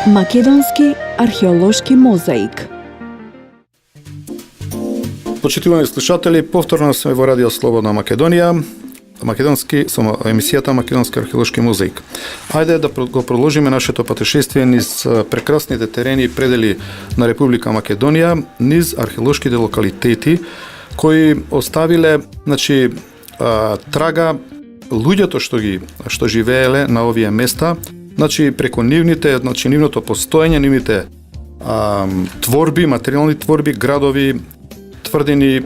Македонски археолошки мозаик. Почитувани слушатели, повторно сме во Радио Слободна Македонија, македонски со емисијата Македонски археолошки музеик. Ајде да го продолжиме нашето патешествие низ прекрасните терени и предели на Република Македонија, низ археолошките локалитети кои оставиле, трага луѓето што живееле на овие места, преку нивното постоење, нивните творби, материјални творби, градови, тврдини,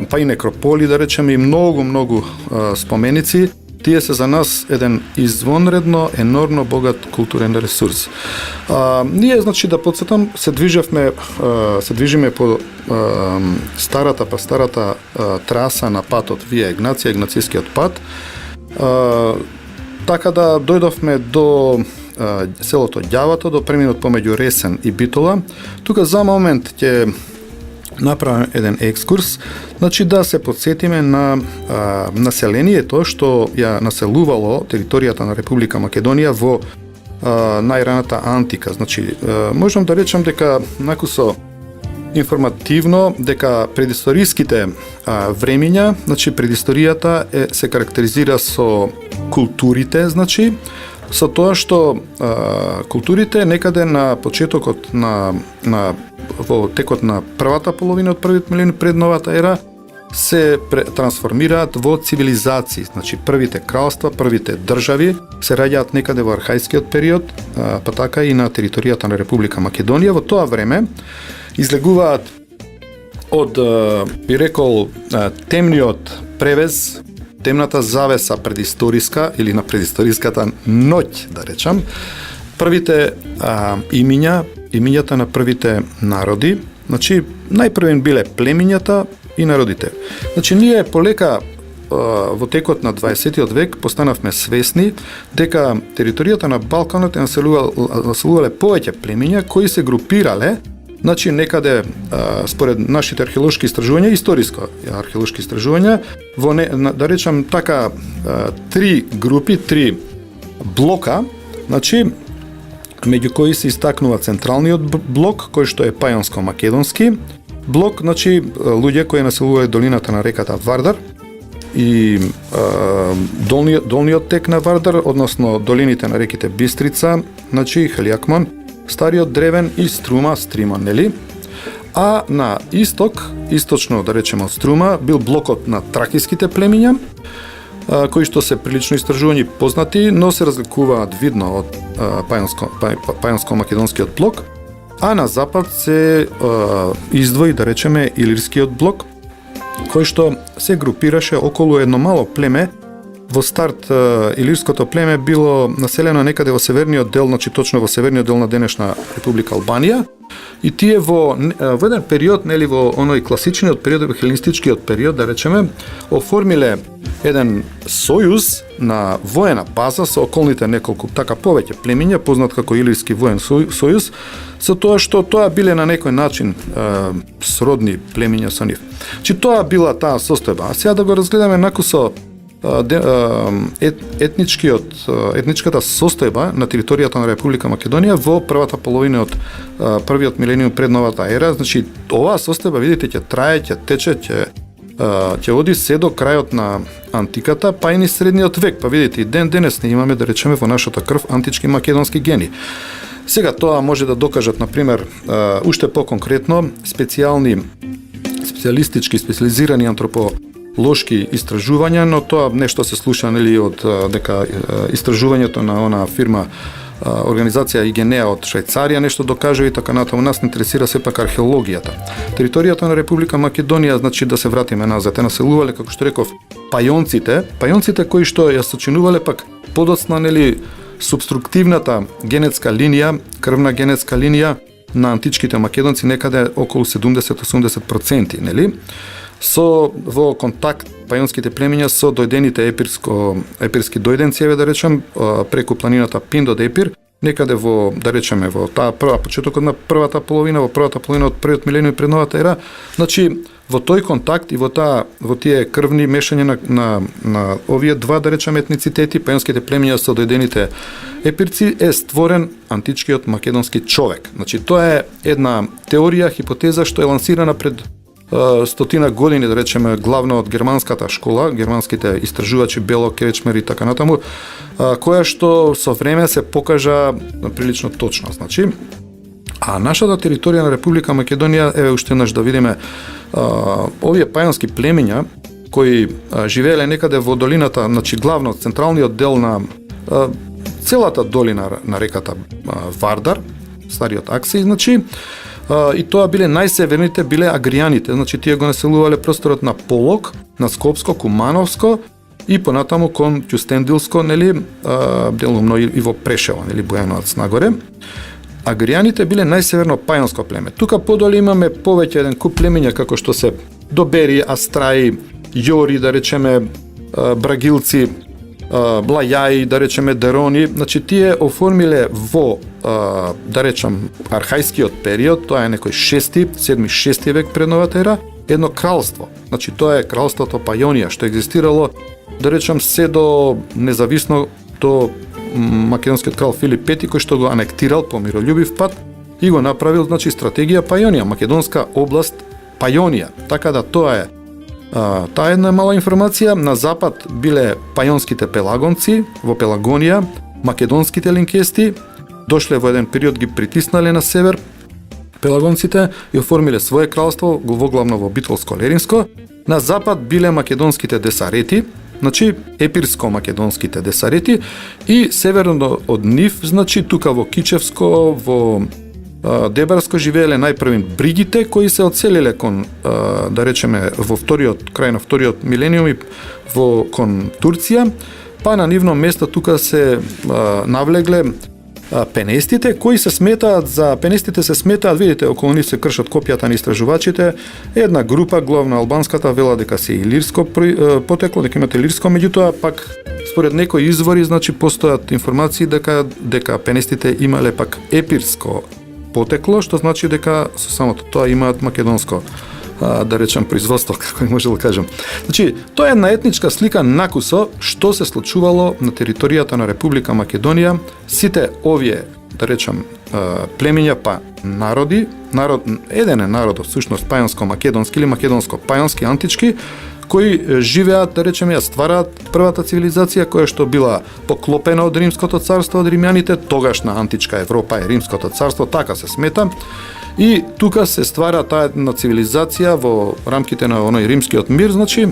па и некрополи, да речеме, и многу споменици. Тие се за нас еден извонредно, енормно богат културен ресурс. Ние, да подсетам, се движиме по старата траса на патот Вија Игнација, Игнацијскиот пат, така да дојдовме до селото Ѓавато, до преминот помеѓу Ресен и Битола. Тука за момент ќе направим еден екскурс, да се подсетиме на населението што ја населувало територијата на Република Македонија во најраната антика. Можам да речам дека накусо информативно дека предисториските времиња, предисторијата се карактеризира со културите, со тоа што културите некаде на почетокот во текот на првата половина од првиот милениум пред новата ера се трансформираат во цивилизации. Првите кралства, првите држави се раѓаат некаде во архајскиот период, па така и на територијата на Република Македонија. Во тоа време излегуваат од, би рекол, темниот превез, темната завеса предисториска или на предисториската ноќ, да речам, првите имињата на првите народи, најпрвен биле племињата и народите. Ние полека во текот на 20 век постанавме свесни дека територијата на Балканот е населувале повеќе племиња кои се групирале, некаде според нашите археолошки истражувања, историско археолошки истражувања, во да речам така три групи, три блока, меѓу кои се истакнува централниот блок, кој што е пајонско-македонски блок, луѓе кои населуваат долината на реката Вардар и долниот тек на Вардар, односно долините на реките Бистрица, Халиакмон, Стариот Древен и Струма, нели? А на источно да речеме од Струма, бил блокот на тракиските племиња, кои што се прилично истражувани познати, но се разликуваат видно од пајонско-македонскиот блок, а на запад се издвои, да речеме, Илирскиот блок, кој што се групираше околу едно мало племе. Во старт илирското племе било населено некаде во северниот дел, точно во северниот дел на денешна Република Албанија, и тие во еден период, нели, во оној класичниот период, во хеленистичкиот период, да речеме, оформиле еден сојуз на воена база со околните неколку така повеќе племиња, познат како Илирски воен сојуз, со тоа што тоа биле на некој начин сродни племиња со нив. Тоа била таа состојба. А сега да го разгледаме накусо етничката состојба на територијата на Република Македонија во првата половина од првиот милениум пред новата ера. Оваа состојба, видите, ќе трае, ќе тече, ќе оди се до крајот на антиката, па и низ средниот век. Па видите, и денес не имаме, да речеме, во нашата крв антички македонски гени. Сега тоа може да докажат, например, уште по-конкретно, специализирани антрополошки истражувања, но тоа нешто се слуша, нели, од дека истражувањето на она фирма организација Игенеа од Швајцарија нешто докажува и така натаму. Нас не интересира сепак археологијата. Територијата на Република Македонија, да се вратиме назад, населувале, како што реков, пајонците кои што ја сочинувале пак подоцна, нели, субструктивната генетска линија, крвна генетска линија на античките македонци некаде околу 70-80%, нели? Во контакт пајонските племиња со дојдените епирски дојденци, да речем, преку планината Пиндо де Епир, некаде во, да речеме, во таа прва почетокот на првата половина од првиот милениум пред новата ера, значи во тој контакт и во тие крвни мешања на овие два, да речеме, етницитети, пајонските племиња со дојдените епирци, е створен античкиот македонски човек. Значи тоа е една теорија, хипотеза што е лансирана пред стотина години, да речеме, главно од германската школа, германските истражувачи Бело, Кречмер и така натаму, која што со време се покажа прилично точно. Значи, а нашата територија на Република Македонија, еве уште еднаш да видиме, овие пајонски племиња кои живееле некаде во долината, значи главно централниот дел на целата долина на реката Вардар, стариот Аксеј, значи, и тоа биле најсеверните, биле агријаните, значи тие го населувале просторот на Полог, на Скопско, Кумановско и понатаму кон Кюстендилско, нели, делумно и во Прешево, нели, Бојановац нагоре. Агријаните биле најсеверно пајонско племе. Тука подоле имаме повеќе еден куп племиња како што се Добери, Астраи, Јори, да речеме, Брагилци, Блајаи, да речеме Дерони, значи тие оформиле во, да речем, архајскиот период, тоа е некој 7-6 век пред новата ера, едно кралство. Значи тоа е кралството Пајонија, што екзистирало, да речем, се до независно до македонскиот крал Филип V, кој што го анектирал по мирољубив пат и го направил, значи, стратегија Пајонија, македонска област Пајонија. Така да тоа е. Таа една мала информација, на запад биле пајонските пелагонци, во Пелагонија, македонските линкести, дошле во еден период, ги притиснале на север пелагонците и оформиле свое кралство, воглавно во Битолско-Леринско. На запад биле македонските десарети, значи епирско-македонските десарети, и северно од нив, значи тука во Кичевско, во Дебарско живееле најпрвин бригите, кои се одселиле кон, да речеме, во крај на вториот милениум и кон Турција, па на нивно место тука се навлегле пенестите, кои се сметаат се сметаат, видите, околу нив се кршат копијата на истражувачите, една група, главно албанската, вела дека се илирско потекло, дека имате илирско, меѓутоа пак според некои извори, значи постојат информации дека пенестите имале пак епирско потекло, што значи дека со самото тоа имаат македонско, да речем, производство, како и може да кажем. Значи, тоа е една етничка слика накусо што се случувало на територијата на Република Македонија. Сите овие, да речем, племиња, па еден е народот, всушност пајонско-македонски или македонско-пајонски, антички, кои живеат, да речеме, ја ствараат првата цивилизација која што била поклопена од Римското царство, од римјаните, тогаш на античка Европа е Римското царство, така се смета. И тука се ствара таа една цивилизација во рамките на оној римскиот мир, значи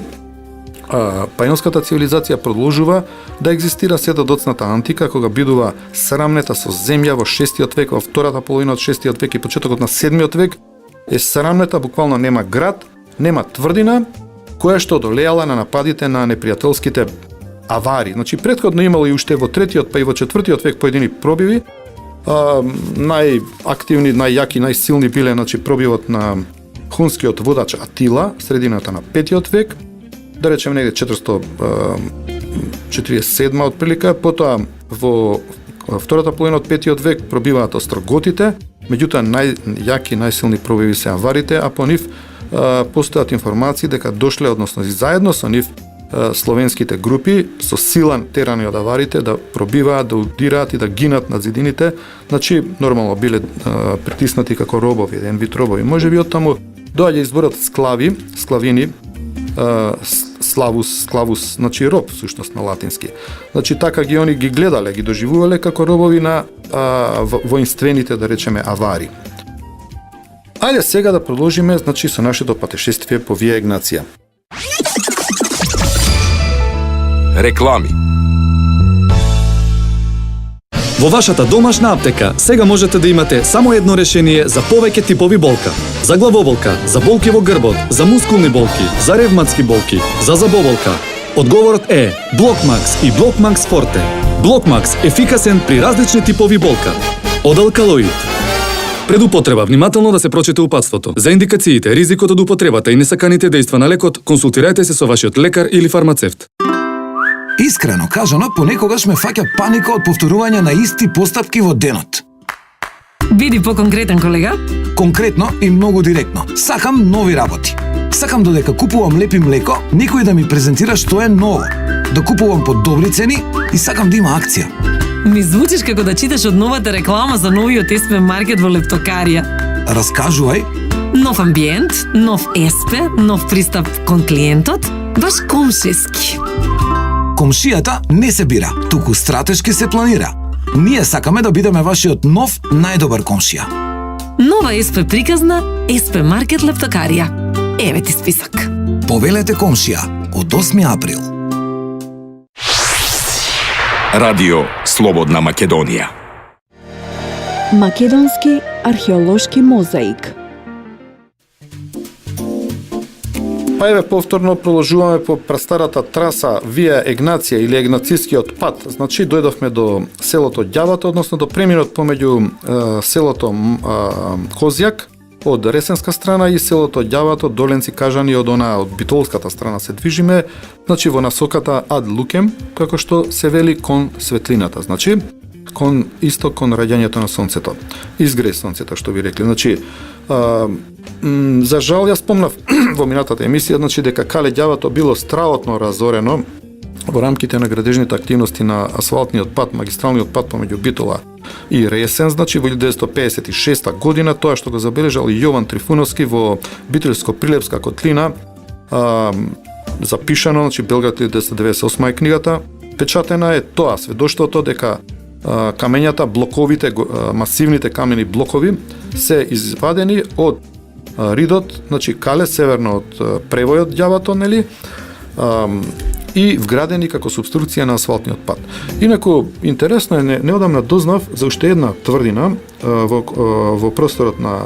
пајонската цивилизација продолжува да екзистира се до доцната антика, кога бидува срамнета со земја во 6 век, во втората половина од 6 век и почетокот на 7 век, е срамнета, буквално нема град, нема тврдина, која што одолеала на нападите на непријателските авари. Значи, претходно имало и уште во 3-тиот, па и во 4-тиот век поедини пробиви. Најактивни, најјаки, најсилни биле, значи, пробивот на хунскиот водач Атила, средината на 5-тиот век, да речем негде 447 отприлика, потоа во втората половина од 5-тиот век пробиваат остроготите, меѓутоа најјаки, најсилни пробиви се аварите, а по нив постојат информации дека дошле, односно заедно со нив, словенските групи со сила терани од аварите да пробиваат, да удираат и да гинат на зидините. Значи, нормално биле притиснати како робови, еден вид робови. Можеби оттаму доаѓа изборот склавини, склавус, значи роб, всушност на латински. Значи, така они ги гледале, ги доживувале како робови на воинствените, да речеме, авари. Ајде сега да продолжиме, значи, со нашето патешествие по Вија Егнација. Реклами. Во вашата домашна аптека сега можете да имате само едно решение за повеќе типови болка. За главоболка, за болки во грбот, за мускулни болки, за ревматски болки, за забоболка. Одговорот е Блокмакс и Блокмакс Форте. Блокмакс ефикасен при различни типови болка. Од алкалоид. Пред употреба внимателно да се прочете упатството. За индикациите, ризикот од употребата и несаканите дејства на лекот, консултирајте се со вашиот лекар или фармацевт. Искрено кажано, понекогаш ме фаќа паника од повторување на исти постапки во денот. Биди поконкретен, колега. Конкретно и многу директно. Сакам нови работи. Сакам додека купувам лепи млеко, некој да ми презентира што е ново. Да купувам по добри цени и сакам да има акција. Ми звучиш како да читаш од новата реклама за новиот СП маркет во Лептокарија. Раскажувај. Нов амбиент, нов СП, нов пристап кон клиентот, баш комшиски. Комшијата не се бира, туку стратешки се планира. Ние сакаме да бидеме вашиот нов најдобар комшија. Нова СП приказна, СП маркет Лептокарија. Еве ти список. Повелете комшија од 8 април. Радио Слободна Македонија. Македонски археолошки мозаик. Па еве повторно продолжуваме по прастарата траса Вија Егнација или Егнацијскиот пат. Значи дојдовме до селото Ѓавато, односно до преминот помеѓу селото Козјак од Ресенска страна и селото Ѓавато, Доленци, Кажани од Битолската страна се движиме, значи во насоката ад Лукем, како што се вели кон светлината, значи кон исток кон раѓањето на сонцето. Изгре сонцето, што би рекли. Значи за жал ја спомнав во минатата емисија, значи дека Кале Ѓавато било страотно разорено во рамките на градежните активности на асфалтниот пат, магистралниот пат помеѓу Битола и Ресен, значи во 1956 година, тоа што го забележал Јован Трифуновски во Битолско-Прилепска котлина, запишано, значи Белград 1998 е книгата, печатена е тоа сведоштвото дека камењата, блоковите, масивните камени блокови се извадени од ридот, значи Кале, северно од превојот Ѓавато, нели, и вградени како субструкција на асфалтниот пат. Инаку, интересно е, неодамна дознав за уште една тврдина во просторот на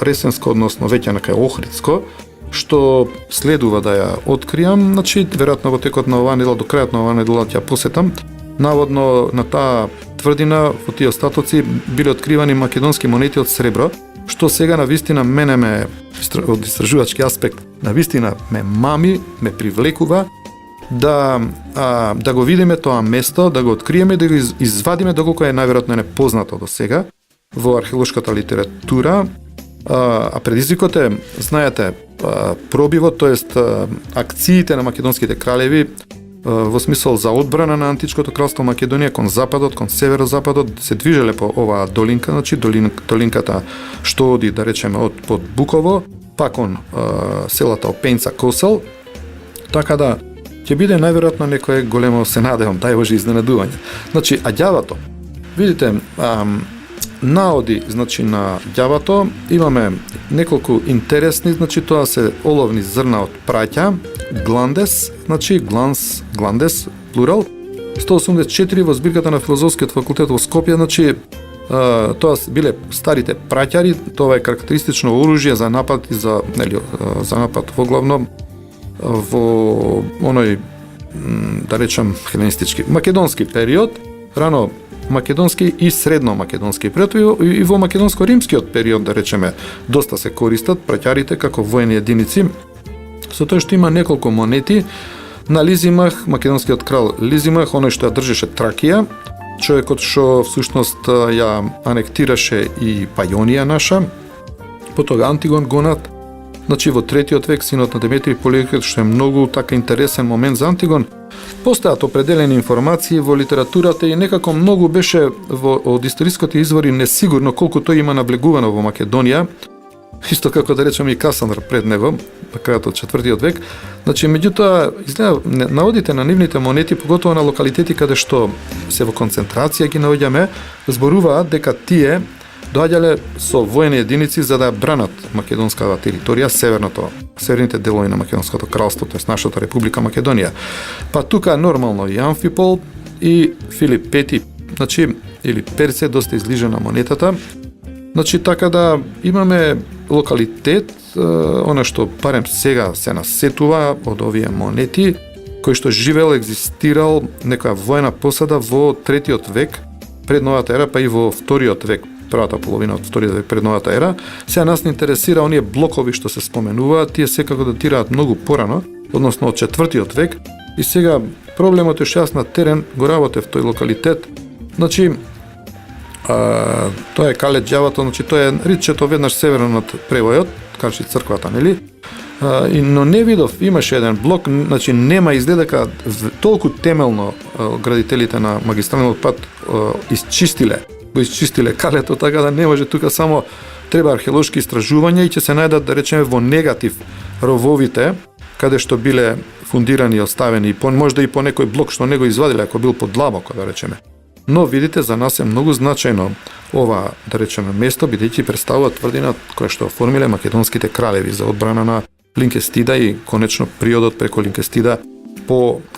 Ресенско, односно веќе на кај Охридско, што следува да ја откријам, значи, веројатно во текот на оваа недела, до крајот на оваа недела ќе ја посетам. Наводно на таа тврдина во тие остатоци биле откривани македонски монети од сребро, што сега на вистина мене ме од истражувачки аспект на вистина ме мами, ме привлекува да го видиме тоа место, да го откриеме, да го извадиме доколку е најверојатно непознато до сега во археолошката литература. А предизвикот е, знаете, пробивот, тоест акциите на македонските кралеви во смисол за одбрана на античкото кралство Македонија кон западот, кон северозападот, се движеле по оваа долинка, значи долинката што оди, да речеме, од под Буково, па кон селата Опенца, Косел, така да ќе биде најверојатно некое големо, се надевам, дај Боже, изненадување. Значи, а Ѓавато, видите, наоди, значи, на Ѓавато имаме неколку интересни, значи, тоа се оловни зрна од праќа, гландес, значи, гландес, плурал, 184 во збирката на Филозофскиот факултет во Скопје, значи, тоа биле старите праќари, тоа е карактеристично оружје за напад и за напад во главно во оној, да речем, хеленистички, македонски период, рано македонски и средно македонски период и во македонско-римскиот период, да речеме, доста се користат праќарите како воени единици, со тоа што има неколку монети на Лизимах, македонскиот крал Лизимах, оној што ја држеше Тракија, човекот што всушност ја анектираше и Пајонија наша, потоа Антигон Гонат, значи во 3-тиот век, синот на Деметри Поликрет, што е многу така интересен момент за Антигон. Постојат определени информации во литературата и некако многу беше од историските извори несигурно колку тој има навлегувано во Македонија, исто како да речеме и Касандр пред него, на крајот од 4-тиот век. Значи, меѓутоа, изгледа, наводите на нивните монети, поготово на локалитети каде што се во концентрација ги наоѓаме, зборуваат дека тие доаѓале со воени единици за да бранат македонската територија, северните делови на Македонското кралство, тоест нашата Република Македонија. Па тука нормално и Амфипол и Филип Пети, значи, или Перце, доста излижена монетата. Значи, така да имаме локалитет, она што барем сега се насетува од овие монети, кој што живел, екзистирал некоја воена посада во 3-тиот век пред новата ера, па и во 2-тиот век, првата половина од 2-тиот век пред новата ера. Сега нас не интересира оние блокови што се споменуваат, тие секако датираат многу порано, односно од 4-тиот век, И сега проблемот е што јас на терен го работев тој локалитет. Значи тоа е Кале ѓавато, значи тоа е ричето веднаш северно од превојот, кажи црквата, нели? Но не видов, имаше еден блок, значи нема изгледа дека толку темелно градителите на магистралниот пат го изчистиле Калето, така да не може тука само треба археолошки истражувања и ќе се најдат, да речеме, во негатив рововите, каде што биле фундирани и оставени, можда и по некој блок што не го извадиле, ако бил подлабоко, да речеме. Но видите, за нас е многу значајно ова, да речеме, место, бидејќи представува тврдина која што оформиле македонските кралеви за одбрана на Линкестида и конечно приодот преко Линкестида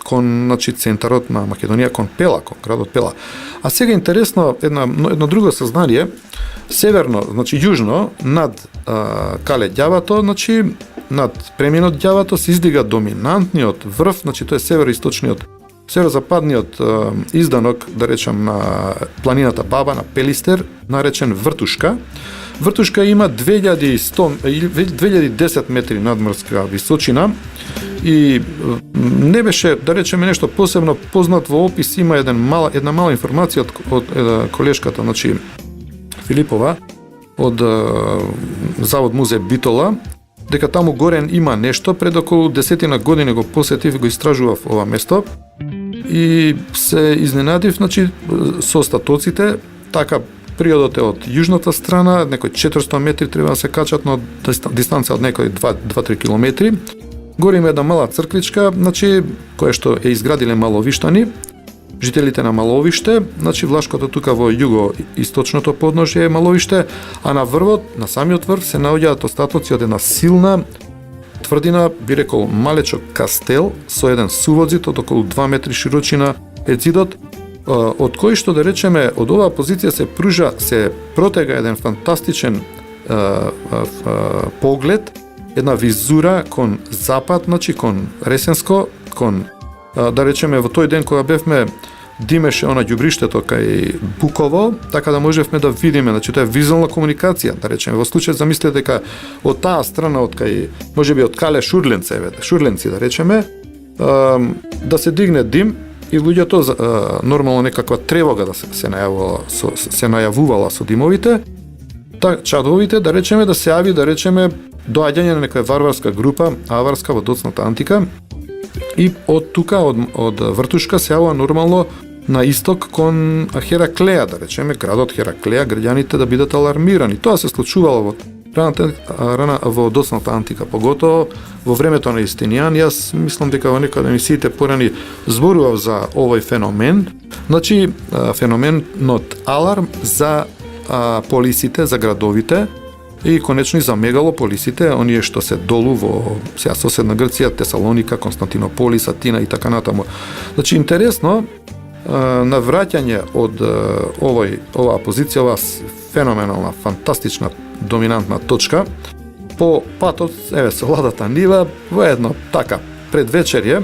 кон значи центарот на Македонија кон Пела, кон градот Пела. А сега интересно едно друго сознание, северно, значи јужно над Кале ѓавато, значи над преминот ѓавато се издига доминантниот врв, значи тоа е североисточниот, северозападниот изданок, да речам, на планината Баба, на Пелистер, наречен Вртушка. Вртушка има 2010 метри надморска височина и не беше, да речеме, нешто посебно познат во опис. Има една мала информација од колешката, значи Филипова, од Завод музеј Битола, дека таму горе има нешто. Пред околу 10 години го посетив, го истражував ова место и се изненадив, значи, со остатоците. Така приодот е од јужната страна, некои 400 метри треба да се качат, но дистанца од некои 2-3 километри. Горе има една мала црквичка, значи, која што е изградиле маловиштани, жителите на Маловиште, значи влашкото тука во југо-источното подножје е Маловиште, а на врвот, на самиот врв се наоѓаат остатоци од една силна тврдина, би рекол малечок кастел со еден сувод зид од околу 2 метри широчина е зидот, од кој што, да речеме, од оваа позиција се протега еден фантастичен поглед, една визура кон запад, значи кон Ресенско, кон, да речеме, во тој ден кога бевме, димеше она ѓубриштето кај Буково, така да можевме да видиме, значи тоа е визуелна комуникација, да речеме. Во случај замислете дека од таа страна, од кај, можеби од Кале Шурленци, да речеме, да се дигне дим и луѓето нормално некаква тревога да се најавувала со димовите, чадовите, да речеме, да се јави, да речеме, доаѓање на некоја варварска група, аварска во доцната антика, и од тука, од Вртушка се јавува нормално на исток кон Хераклеја, да речеме, градот Хераклеја, граѓаните да бидат алармирани. Тоа се случувало во доцната антика, поготово во времето на Јустинијан. Јас мислам дека во некој од емисиите порани зборував за овој феномен, значи феноменот аларм за полисите, за градовите, и конечно замегало полисите, оние што се долу во сега соседна Грција, Тесалоника, Константинополис, Атина и така натаму. Значи интересно, на враќање од оваа позиција, оваа феноменална, фантастична, доминантна точка, по патот, со ладата нива, во едно така предвечерје,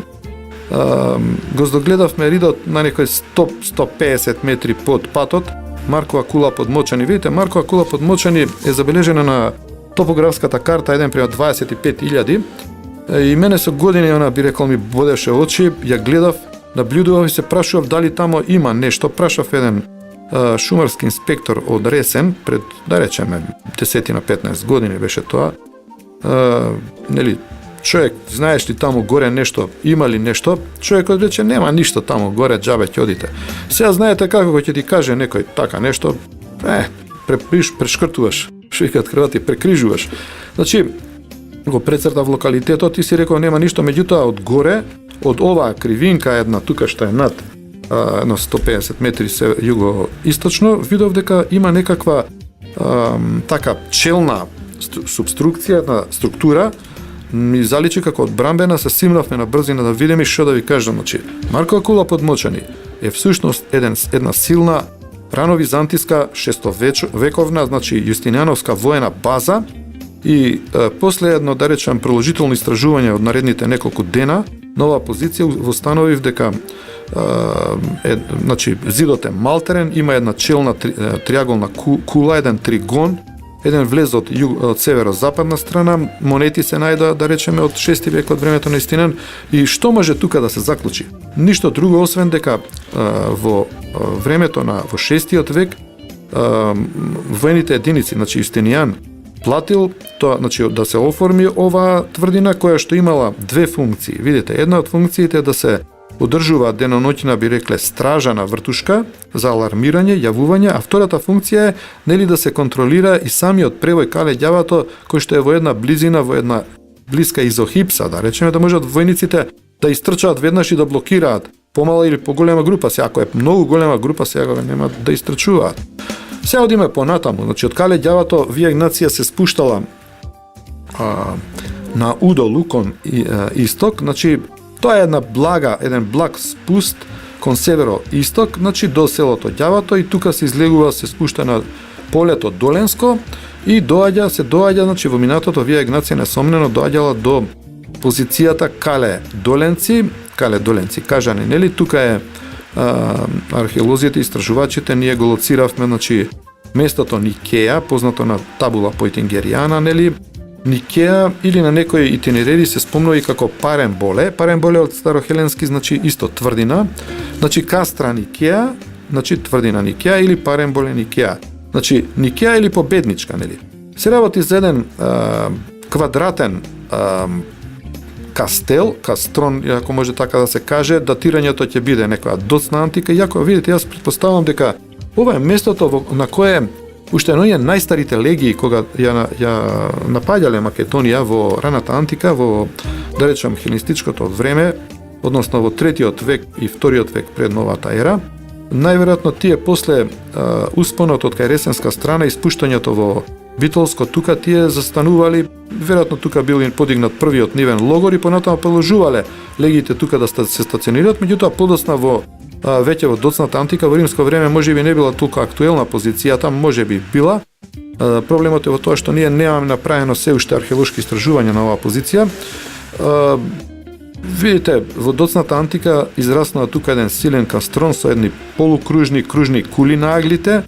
го здогледавме ридот на некои 100-150 метри под патот, Маркова кула под Мочани. Видите, Маркова кула под Мочани е забележена на топографската карта 1:25.000 и мене со години, она би рекол, ми бодеше очи, ја гледав, наблюдував и се прашував дали тамо има нешто. Прашав еден шумарски инспектор од Ресен, пред, да речеме, 10-15 години беше тоа. Нели, човек, знаеш ли таму горе нешто, има ли нешто? Човекот рече, нема ништо таму горе, џабе ќе одите. Сега знаете како ќе ти каже некој така нешто, прешкртуваш, што викаат Хрвати, прекрижуваш. Значи, го прецртав локалитетот и си рекол нема ништо, меѓутоа од горе, од оваа кривинка една тука што е над едно 150 метри југо-источно, видов дека има некаква така челна субструкција, една структура, ми заличи како од брамбена, се симнавме на брзина да видиме што да ви кажам. Значи, Маркова кула под Мочани е всушност една силна рановизантиска шестовековна, значи јустинијановска воена база и после едно, да речем, продолжително истражување од наредните неколку дена на оваа позиција востановив дека значи зидот е малтерен, има една челна триаголна кула, еден тригон еден влез од северо-западна страна, монети се најдоа, да речеме, од 6 век од времето на Истинан. И што може тука да се заклучи? Ништо друго, освен дека во времето во 6 век воените единици, значи Юстинијан, платил тоа, значи да се оформи оваа тврдина која што имала две функции. Видите, една од функциите е да се одржува деноноќна, би рекле, стража на вртушка за алармирање, јавување, а втората функција е нели да се контролира и самиот превој кале ѓавато кој што е во една близина, во една блиска изохипса, да речеме, да можат војниците да истрчаат веднаш и да блокираат помала или поголема група. Се ако е многу голема група, сега нема да истрчуваат. Се одиме понатаму, значи од кале ѓавато вија Игнација се спуштала на удолу кон исток, значи тоа е еден благ спуст кон северо-исток, значи до селото Ѓавато, и тука се излегува, се спушта на полето Доленско и доаѓа, значи во минатото вија Игнација несомнено доаѓала до позицијата Кале Доленци, кажани, нели? Тука е археолозите, истражувачите, ние го лоциравме, значи местото Никеја, познато на табула Пойтингеријана, нели? Никеја или на некои итинерери се спомнува и како Паремболе. Паремболе од старохеленски значи исто тврдина. Значи Кастра Никеја, значи тврдина Никеја или Паремболе Никеја. Значи Никеја или победничка, нели? Се работи за еден квадратен кастел, кастрон, ако може така да се каже. Датирањето ќе биде некоја доцна антика. Иако видите, јас претпоставам дека ова е местото на кое уште едно најстарите легии кога ја напаѓале Македонија во раната антика, во, да речем, хелинистичкото време, односно во 3 век и 2 век пред новата ера, најверојатно тие после успонот од кај Ресенска страна и спуштањето во Битолско, тука тие застанували, веројатно тука бил подигнат првиот нивен логор и понатаму продолжувале легиите тука да се стационират, меѓутоа подосна веќе во доцната антика, во римско време можеби не била толку актуелна позицијата, можеби била. Проблемот е во тоа што ние немаме направено се уште археолошки истражувања на оваа позиција. Видите, во доцната антика израснува тука еден силен кастрон со едни полукружни кружни кули на аглите.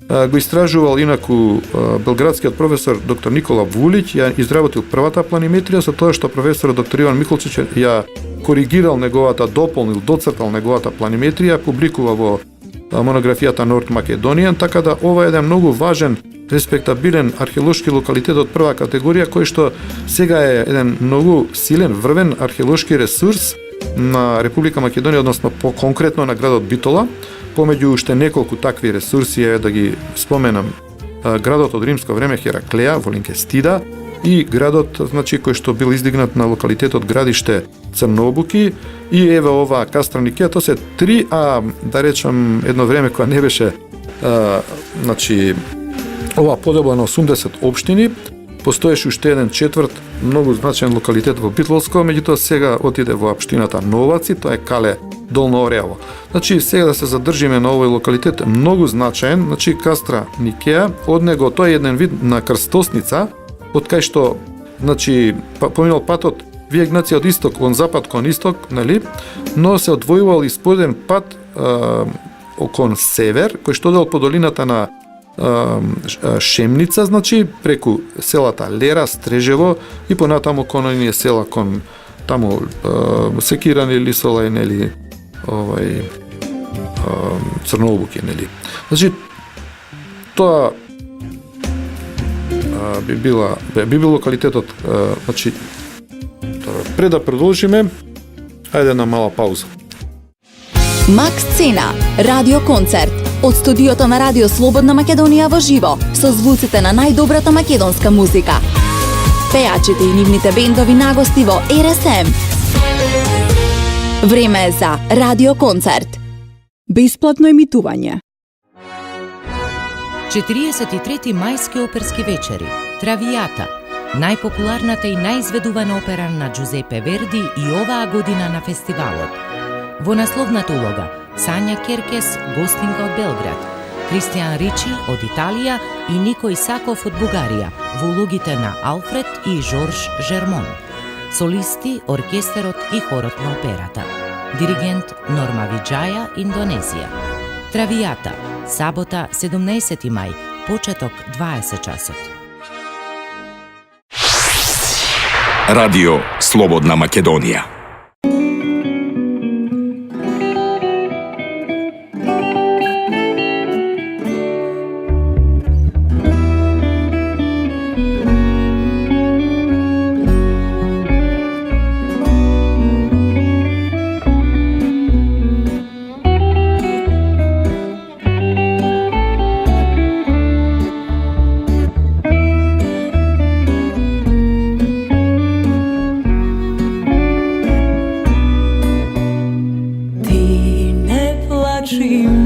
Го истражувал инаку белградскиот професор доктор Никола Вулиќ, ја изработил првата планиметрија, со тоа што професор доктор Иван Михолчич ја коригирал неговата, дополнил, доцртал неговата планиметрија, публикува во монографијата Норт Македонијан, така да ова е еден многу важен, респектабилен археолошки локалитет од прва категорија, кој што сега е еден многу силен, врвен археолошки ресурс на Република Македонија, односно по-конкретно на градот Битола. Помеѓу уште неколку такви ресурси е да ги споменам градот од римско време Хераклеја во Линкестида и градот, значи, кој што бил издигнат на локалитетот градиште Црнообуки и еве ова Кастра Никеја. Тоа се три, да речам, едно време кога не беше значи ова подоба на 80 општини, постоеше уште еден четврт многу значаен локалитет во Битолско, меѓутоа сега отиде во општината Новаци, тоа е Кале Долно Орево. Значи сега да се задржиме на овој локалитет, многу значаен, значи Кастра Никеја, од него тоа е еден вид на крстосница, од кај што, значи, поминал патот вие Игнација од исток кон запад кон исток, нели? Но се одвојувал исподен пат кон север, кој што одел по долината на Шемница, значи преку селата Лера, Стрежево и понатаму кон оние села кон таму Секиран или Солај, нели, Црнообуки, нели. Значи тоа би бил локалитетот, значи пред да продолжиме, ајде на мала пауза. Макс Цена, радио концерт од студиото на Радио Слободна Македонија во живо, со звуците на најдобрата македонска музика. Пеачите и нивните бендови нагости во РСМ. Време е за радио концерт. Бесплатно емитување. 43 мајски оперски вечери. Травијата, најпопуларната и најизведувана опера на Джузепе Верди и оваа година на фестивалот. Во насловната улога Сања Керкес, гостинка од Белград, Кристијан Ричи од Италија и Никој Саков од Бугарија, во улогите на Алфред и Жорж Жермон. Солисти, оркестерот и хорот на операта. Диригент Норма Виджаја, Индонезија. Травијата, сабота 17 мај, почеток 20 часот. Radio Slobodna Makedonija.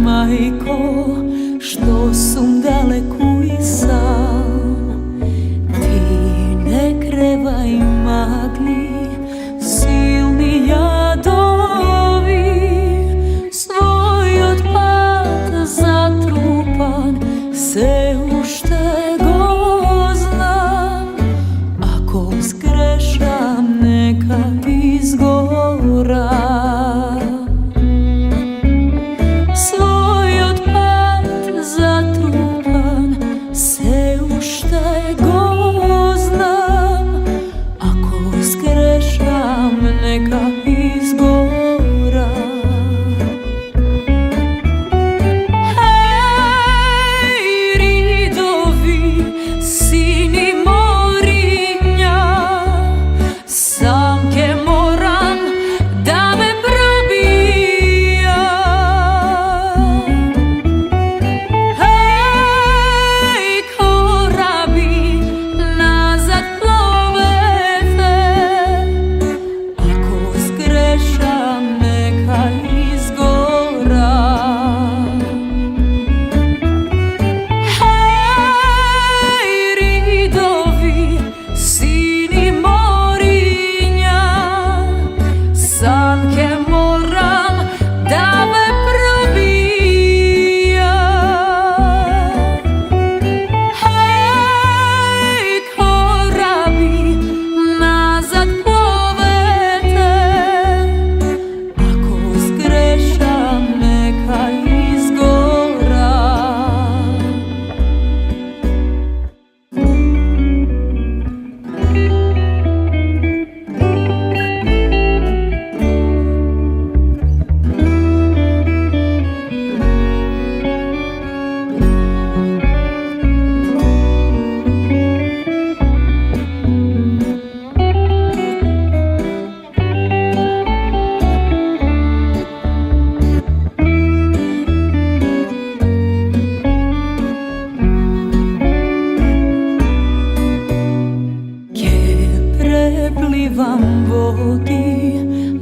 Majko, što sum daleku i sam, ti ne krevaj magli, silni jadovi, svoj otpad zatrupan, se uštego znam, ako zgrešam neka izgora.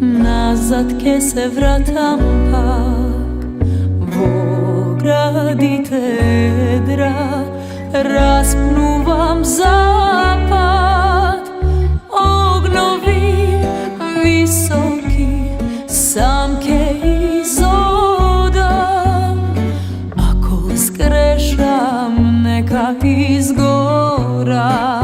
Nazad ke se vratam pak, vo gradite edra, raspnuvam zapad, ognovi visoki, samke izodam, ako zgrešam neka izgora.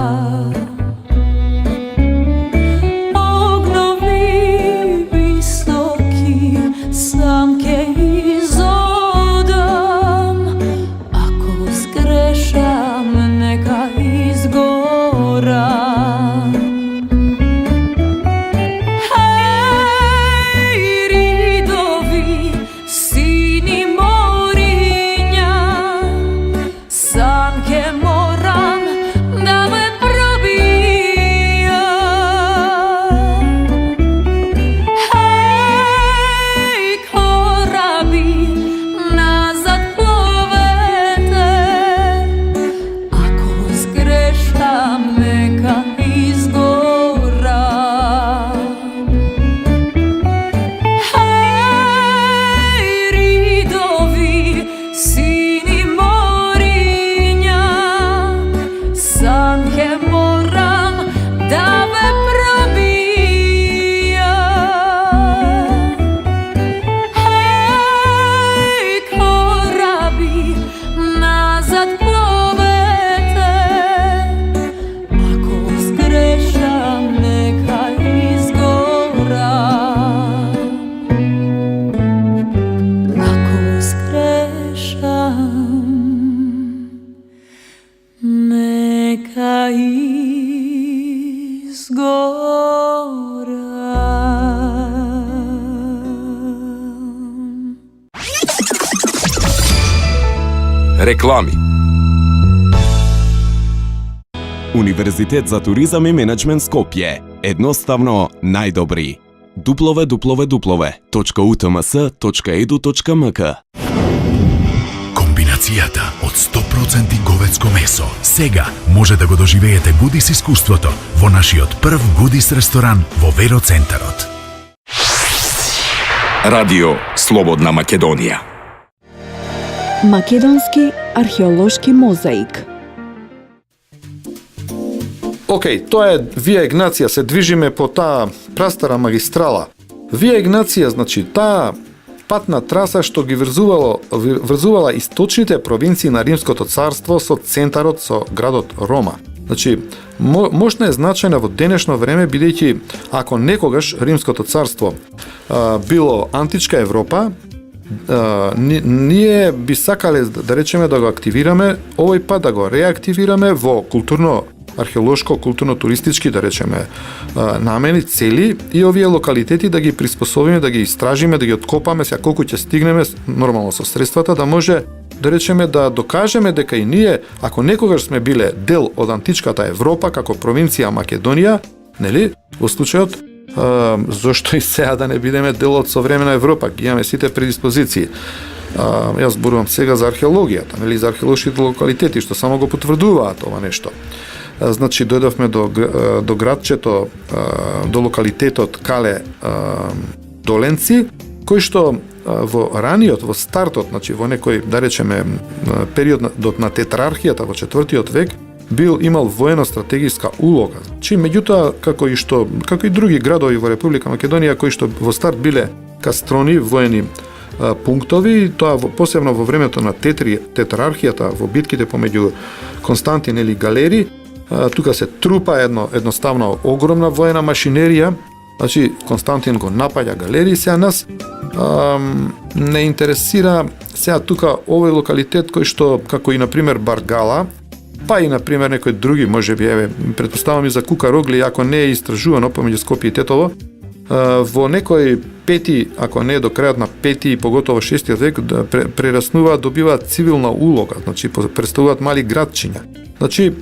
Che реклами. Универзитет за туризам и менеджмент Скопје. Едноставно најдобри. www.utms.edu.mk. Комбинацијата од 100% говедско месо. Сега може да го доживеете Гудис искуството во нашиот прв Гудис ресторан во Вероцентарот. Радио Слободна Македонија. Македонски археолошки мозаик. Океј, тоа е Вија Игнација, се движиме по таа прастара магистрала. Вија Игнација, значи, таа патна траса што ги врзувала источните провинции на Римското царство со центарот, со градот Рома. Значи, можна е значајна во денешно време, бидејќи ако некогаш Римското царство било античка Европа, ние би сакале да речеме да го активираме, овој пат да го реактивираме во културно-археолошко, културно-туристички, да речеме, намени, цели, и овие локалитети да ги приспособиме, да ги истражиме, да ги откопаме, сега колку ќе стигнеме нормално со средствата, да може да речеме да докажеме дека и ние, ако некогаш сме биле дел од античката Европа како провинција Македонија, нели, во случајот зошто и сега да не бидеме дел од современа Европа, ги имаме сите предиспозиции. Јас зборувам сега за археологијата, нели, за археолошките локалитети што само го потврдуваат ова нешто. Значи дојдовме до градчето, до локалитетот Кале Доленци, кој што во раниот, во стартот, значи во некој, да речеме, период на тетрархијата во 4 век, имал воено-стратегиска улога. Чи меѓутоа, како и други градови во Република Македонија кои што во старт биле кастрони, воени пунктови, тоа посебно во времето на тетрархијата, во битките помеѓу Константин или Галери, тука се трупа едноставно огромна воена машинерија. Значи Константин го напаѓа Галери, сега нас не интересира сега тука овој локалитет кој што, како и например Баргала, па и например некои други, можеби, претпоставам и за Кука Рогли, ако не е истражувано помеѓу Скопје и Тетово, во некој пети, ако не до крајот на пети и поготово 6 век, прераснуваат, добиваат цивилна улога, значи представуваат мали градчиња. Значи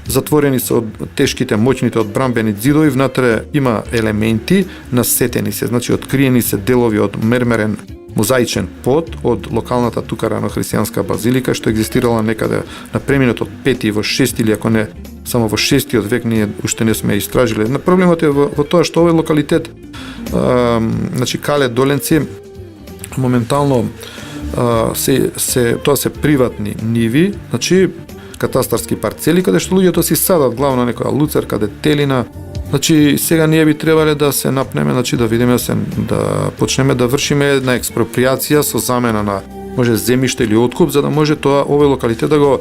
затворени се од тешките, моќните одбранбени ѕидови, внатре има елементи, насетени се, значи откриени се делови од мермерен мозаичен под од локалната тука рано-христијанска базилика, што екзистирала некаде на преминот од 5 во 6 или ако не само во 6 век, ние уште не сме истражили. Проблемот е во тоа што овој локалитет, значи Кале Доленци, моментално тоа се приватни ниви, значи катастарски парцели, каде што луѓето си садат главно некоја луцер, каде телина. Значи сега ние би требале да се напнеме, значи да видиме да почнеме да вршиме една експроприација со замена на може земјиште или откуп, за да може овој локалитет да го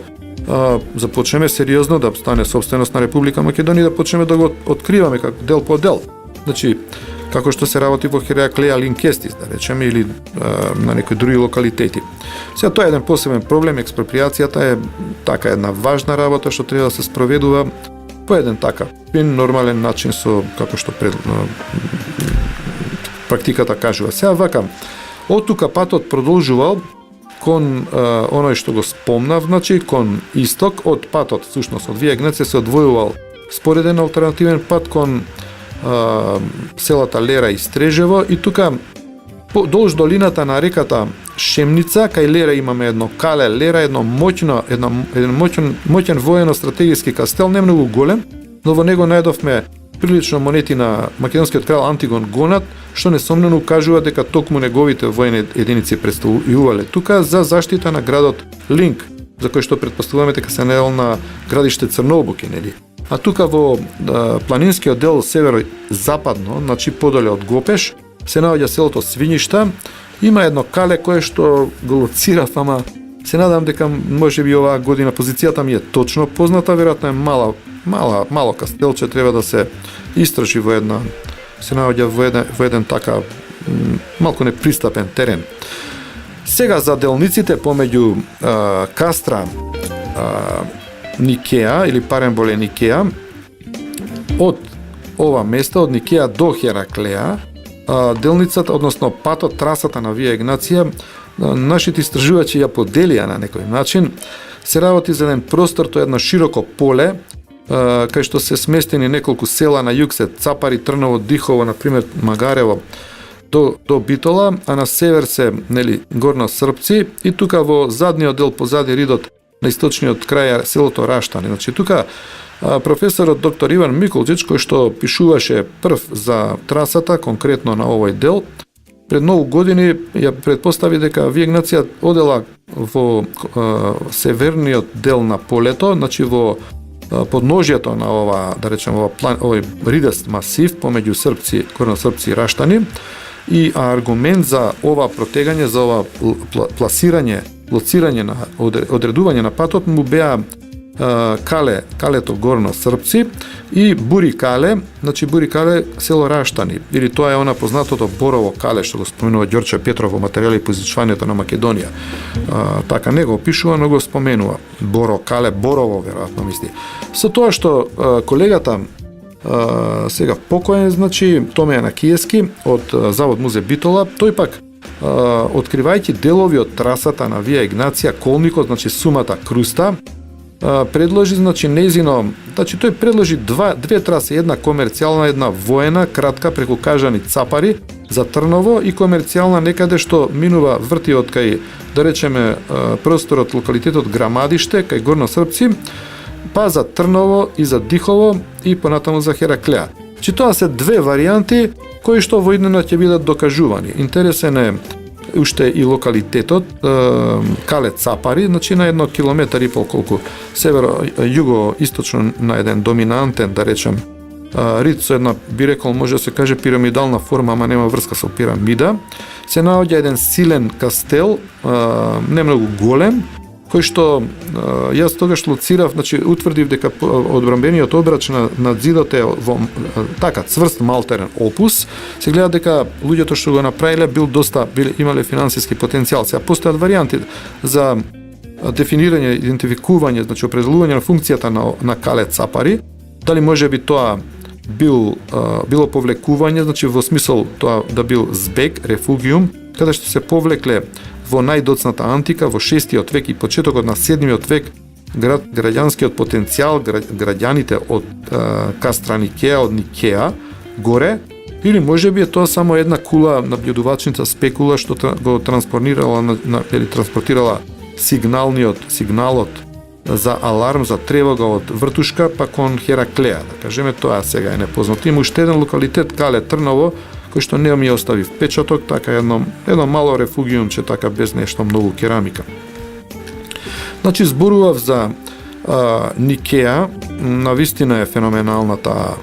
започнеме сериозно да стане собственост на Република Македонија, да почнеме да го откриваме како дел по дел. Значи како што се работи во Хераклеја Линкестис, да речеме, или на некои други локалитети. Сега тоа е еден посебен проблем, експроприацијата е така една важна работа што треба да се спроведува по еден така нормален начин, со како што практиката кажува. Сега вака, од тука патот продолжувал кон оној што го спомнав, значи кон исток, од патот всушност од Вија Игнација се одвојувал спореден алтернативен пат кон селата Лера и Стрежево, и тука долж долината на реката Шемница, кај Лера имаме едно Кале Лера, еден моќен воено-стратегиски кастел, не многу голем, но во него најдовме прилично монети на македонскиот крал Антигон Гонат, што несомнено укажува дека токму неговите воени единици представувале тука за заштита на градот Линк, за кој што претпоставуваме дека се најдел на градиште Црнообуки, нели? А тука во планинскиот дел северо-западно, значи подоле од Гопеш, се наоѓа селото Свињишта. Има едно кале кое што го лоцирав, ама се надам дека можеби оваа година позицијата ми е точно позната, веројатно е мало кастелче, треба да се истражи во една, се наоѓа во еден така малку непристапен терен. Сега за делниците помеѓу Кастра, Никеја или Паренболе Никеја, од ова место, од Никеја до Хераклеја, делницата, односно патот, трасата на Вија Игнација нашите истражувачи ја поделија на некој начин. Се работи за еден простор, тоа е едно широко поле, кај што се сместени неколку села на југ, се Цапари, Трново, Дихово, например Магарево, до Битола, а на север се, нели, Горно Српци, и тука во задниот дел, позади ридот, на источниот крај селото Раштани. Значи тука професорот доктор Иван Миколчич, кој што пишуваше прв за трасата, конкретно на овој дел, пред многу години ја предпостави дека Виегнација одела во северниот дел на полето, значи во подножјето на ова, да речем, овој ридест масив помеѓу Српци, Горносрпци и Раштани, и аргумент за ова протегање, за ова пласирање, лоцирање на одредување на патот му беа Калето Горно Српци и Бури Кале, значи Бури Кале село Раштани, или тоа е она познатото Борово Кале што го споменува Ѓорче Петров во материјали по изучувањето на Македонија. Така не го опишува, но го споменува. Боро Кале, Борово веројатно мисли. Со тоа што колегата сега покоен, значи Томе Јанакиевски од Завод Музе Битола, тој пак откривајќи делови од трасата на Вија Игнација, колникот, значи сумата Круста, предложи, значи нејзино, значи тој предложи две траси, една комерцијална, една воена, кратка преку Кажани Цапари за Трново и комерцијална некаде што минува вртиот кај, да речеме, просторот, локалитетот Грамадиште, кај Горно Српци, па за Трново и за Дихово и понатаму за Хераклеа. Значи тоа се две варијанти кои што во иднина ќе бидат докажувани. Интересен е уште и локалитетот Кале Цапари, значи на 1 километар и пол колку северо-југо-источно на еден доминантен, да речем, рид со една, би рекол, може да се каже пирамидална форма, ама нема врска со пирамида, се наоѓа еден силен кастел, не многу голем, кој што јас тогаш лоцирав, значи утврдив дека одбранбениот обрач на зидот е во така цврст малтерен опус. Се гледа дека луѓето што го направиле имале финансиски потенцијал. Сега постојат варијанти за дефинирање, идентификување, значи определување на функцијата на Кале Цапари. Дали може би тоа било повлекување, значи во смисол тоа да бил збег, рефугиум, каде што се повлекле во најдоцната антика, во 6-тиот век и почетокот на 7-тиот век, граѓанскиот потенцијал, граѓаните од Кастраникеа, од Никеа, горе, или може би е тоа само една кула наблюдувачница спекула што го транспортирала сигналот за аларм, за тревога од Вртушка, па кон Хераклеа. Да кажеме, тоа сега е непознато. Има уште еден локалитет, Кале Трново, кој што не ми остави впечаток, така едно мало рефугиумче, така без нешто многу керамика. Значи, зборував за Никеа, навистина е феноменална таа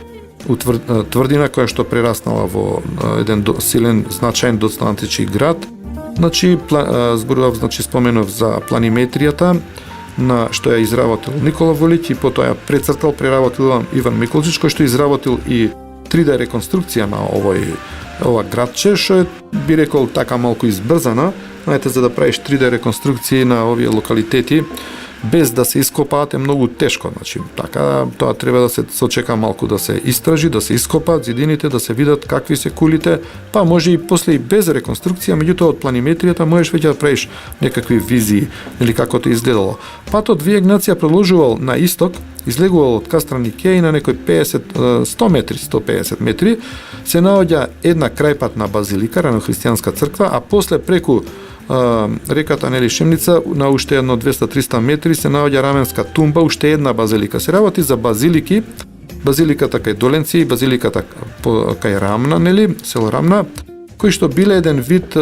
тврдина која што прераснала во еден силен, значаен доцна-антички град. Значи, зборував, значи, споменав за планиметријата, на што ја изработил Никола Волиќ и потоа ја прецртал, преработил Иван Миколчич, кој што изработил и 3D реконструкција на ова градче, што е, би рекол, така малку избрзана. Знаете, за да правиш 3D реконструкции на овие локалитети, без да се ископаат е многу тешко. Значи, така, тоа треба да се сочека малку да се истражи, да се ископаат зидините, да се видат какви се кулите, па може и после и без реконструкција, меѓутоа од планиметријата можеш веќе да правиш некакви визии или како тоа изгледало. Патот Вија Игнација продолжувал на исток, излегувал од Кастраникеа и на некои 100 метри, 150 метри, се наоѓа една крајпатна базилика, ранохристијанска црква, а после преку реката нели Шемница на уште едно 200-300 метри се наоѓа раменска тумба, уште една базилика. Се работи за базилики, базиликата кај Доленци и базиликата кај Рамна, нели, село Рамна, кои што биле еден вид,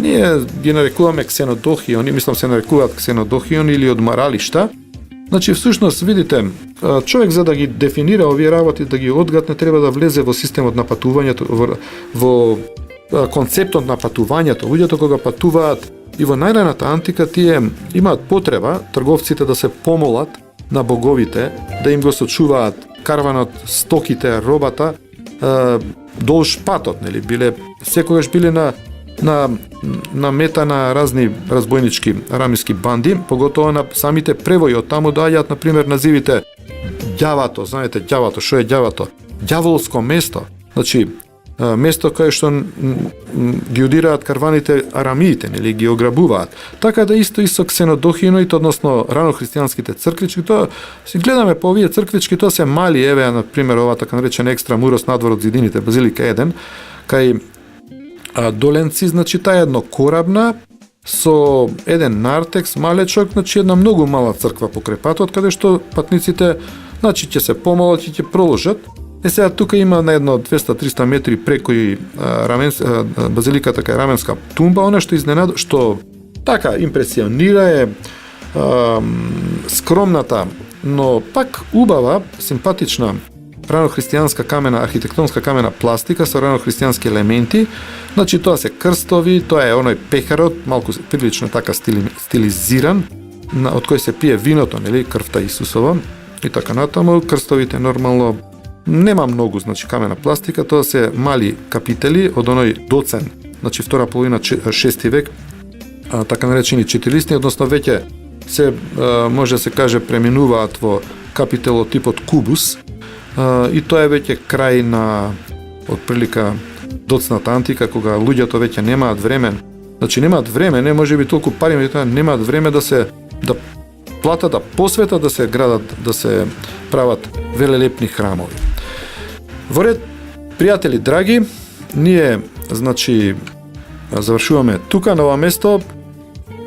ние ги нарекуваме ксенодохион, мислам се нарекуваат ксенодохион или одмаралишта. Значи, всушност, видите, човек за да ги дефинира овие работи, да ги одгатне, треба да влезе во системот на патувањето, во концептот на патувањето. Луѓето кога патуваат и во најраната антика, тие имаат потреба трговците да се помолат на боговите, да им го сочуваат карванот, стоките, робата долж патот, нели, секогаш биле на мета на разни разбойнички рамиски банди, поготоа на самите превои. Од таму доаѓаат, например, називите ѓавато. Знаете ѓавато, што е ѓавато? Ѓаволско место. Значи, место кое што ги удираат карваните арамиите, нели ги ограбуваат. Така да исто и со ксенодохиноите, односно ранохристијанските црквички, тоа си гледаме по овие црквички, тоа се мали, еве на пример ова така наречен екстра мурос надвор од зидините, Базилика 1, кај Доленци, значи таа едно корабна со еден нартекс малечок, значи една многу мала црква покрај патот, каде што патниците, значи ќе се помалат и ќе проложат. Сега тука има на едно 200-300 метри преко и базиликата кај раменска тумба, она што изненада, што така импресионира е скромната, но пак убава, симпатична ранохристијанска камена, архитектонска камена пластика со ранохристијански елементи. Значи тоа се крстови, тоа е оној пехарот, малку прилично така стилизиран, од кој се пие виното, нели, крвта Исусова и така натаму. Крстовите нормално нема многу, значи камена пластика, тоа се мали капители од оној доцен, значи втора половина 6 век, така наречени четиристи, односно веќе се може да се каже преминуваат во капителот типот кубус, и тоа е веќе крај на отприлика доцната антика, кога луѓето веќе немаат време, значи немаат време, не може би толку пари, немаат време да платат, да посветат, да се градат, да се прават велелепни храмови. Во ред, пријатели драги, ние, значи, завршуваме тука на ова место.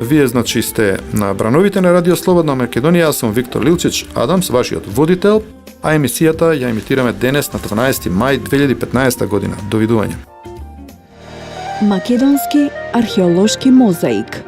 Вие, значи, сте на брановите на Радио Слободна Македонија, јас сум Виктор Лилчич Адамс, вашиот водител, а емисијата ја емитираме денес на 12 мај 2015 година. Довидување. Македонски археолошки мозаик.